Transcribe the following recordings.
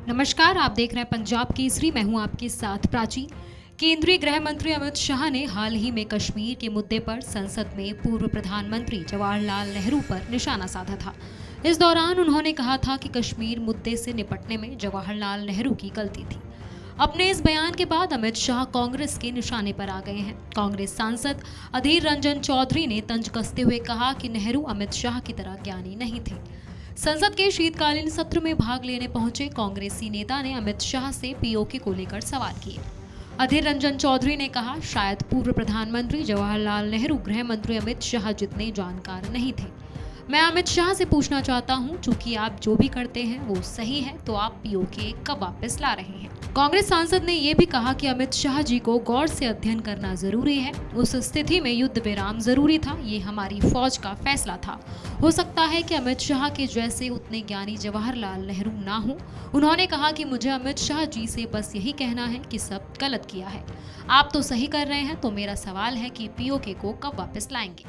नमस्कार, आप देख रहे हैं पंजाब केसरी। मैं हूं आपके साथ प्राची। केंद्रीय गृह मंत्री अमित शाह ने हाल ही में कश्मीर के मुद्दे पर संसद में पूर्व प्रधानमंत्री जवाहरलाल नेहरू पर निशाना साधा था। इस दौरान उन्होंने कहा था कि कश्मीर मुद्दे से निपटने में जवाहरलाल नेहरू की गलती थी। अपने इस बयान के बाद अमित शाह कांग्रेस के निशाने पर आ गए हैं। कांग्रेस सांसद अधीर रंजन चौधरी ने तंज कसते हुए कहा कि नेहरू अमित शाह की तरह ज्ञानी नहीं थे। संसद के शीतकालीन सत्र में भाग लेने पहुंचे कांग्रेसी नेता ने अमित शाह से पीओके को लेकर सवाल किए। अधीर रंजन चौधरी ने कहा, शायद पूर्व प्रधानमंत्री जवाहरलाल नेहरू गृह मंत्री अमित शाह जितने जानकार नहीं थे। मैं अमित शाह से पूछना चाहता हूं, चूंकि आप जो भी करते हैं वो सही है, तो आप पीओके कब वापस ला रहे हैं? कांग्रेस सांसद ने यह भी कहा कि अमित शाह जी को गौर से अध्ययन करना जरूरी है। उस स्थिति में युद्ध विराम जरूरी था। ये हमारी फौज का फैसला था। हो सकता है कि अमित शाह के जैसे उतने ज्ञानी जवाहरलाल नेहरू ना हो। उन्होंने कहा कि मुझे अमित शाह जी से बस यही कहना है कि सब गलत किया है। आप तो सही कर रहे हैं, तो मेरा सवाल है कि पीओके को कब वापस लाएंगे?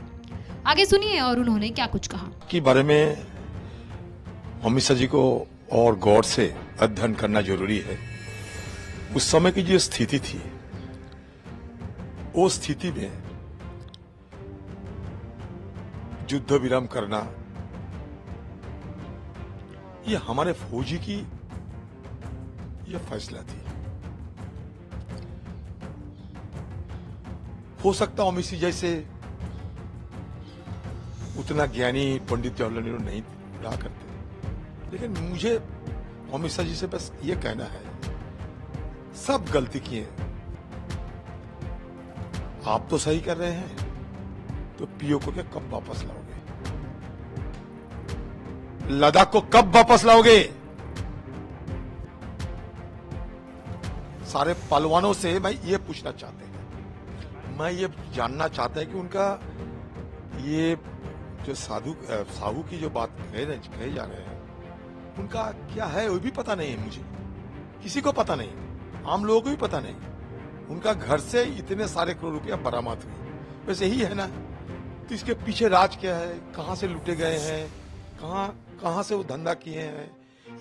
आगे सुनिए और उन्होंने क्या कुछ कहा। के बारे में अमित शाह जी को और गौर से अध्ययन करना जरूरी है। उस समय की जो स्थिति थी, वो स्थिति में युद्ध विराम करना ये हमारे फौजी की यह फैसला थी। हो सकता अमित शाह जैसे उतना ज्ञानी पंडित जवाहरलाल नेहरू नहीं रहा करते, लेकिन मुझे अमित शाह जी से बस ये कहना है, सब गलती किए। आप तो सही कर रहे हैं, तो पीओके को कब वापस लाओगे? लद्दाख को कब वापस लाओगे? सारे पहलवानों से मैं ये पूछना चाहते हैं, मैं ये जानना चाहता है कि उनका ये जो साहू की जो बात कहे जा रहे हैं, उनका क्या है वो भी पता नहीं है। मुझे किसी को पता नहीं, आम लोगों को भी पता नहीं। उनका घर से इतने सारे करोड़ रुपया बरामद हुए, बस यही है ना। तो इसके पीछे राज क्या है, कहां से लुटे गए हैं, कहां से वो धंधा किए हैं,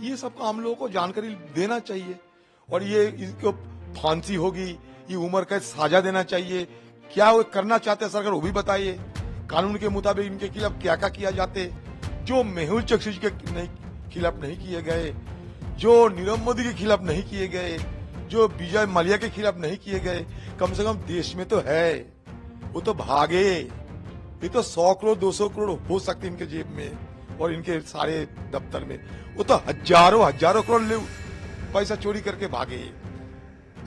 ये सबका आम लोगों को जानकारी देना चाहिए। और ये इसको फांसी होगी, ये उम्र कैद साजा देना चाहिए। क्या वो करना चाहते हैं सरकार, वो भी बताइए। कानून के मुताबिक इनके खिलाफ क्या क्या किया जाते, जो मेहुल चोकसी के खिलाफ नहीं किए गए, जो नीरव मोदी के खिलाफ नहीं किए गए, जो विजय माल्या के खिलाफ नहीं किए गए, कम से कम देश में तो है। वो तो भागे। ये तो 100 करोड़ 200 करोड़ हो सकते इनके जेब में और इनके सारे दफ्तर में। वो तो हजारों करोड़ पैसा चोरी करके भागे।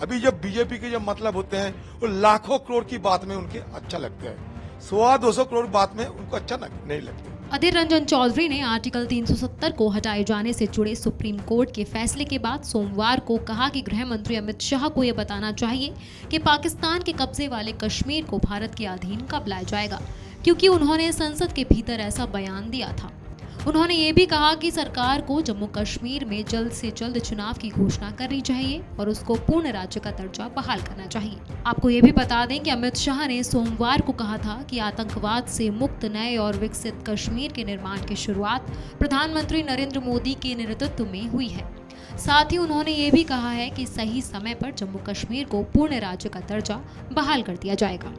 अभी जब बीजेपी के जब मतलब होते हैं, वो लाखों करोड़ की बात में उनके अच्छा लगता है, 100-200 करोड़ बात में उनको अच्छा नहीं लगता। अधीर रंजन चौधरी ने आर्टिकल 370 को हटाए जाने से जुड़े सुप्रीम कोर्ट के फैसले के बाद सोमवार को कहा कि गृह मंत्री अमित शाह को यह बताना चाहिए कि पाकिस्तान के कब्जे वाले कश्मीर को भारत के अधीन कब लाया जाएगा, क्योंकि उन्होंने संसद के भीतर ऐसा बयान दिया था। उन्होंने ये भी कहा कि सरकार को जम्मू कश्मीर में जल्द से जल्द चुनाव की घोषणा करनी चाहिए और उसको पूर्ण राज्य का दर्जा बहाल करना चाहिए। आपको ये भी बता दें कि अमित शाह ने सोमवार को कहा था कि आतंकवाद से मुक्त नए और विकसित कश्मीर के निर्माण की शुरुआत प्रधानमंत्री नरेंद्र मोदी के नेतृत्व में हुई है। साथ ही उन्होंने ये भी कहा है कि सही समय पर जम्मू कश्मीर को पूर्ण राज्य का दर्जा बहाल कर दिया जाएगा।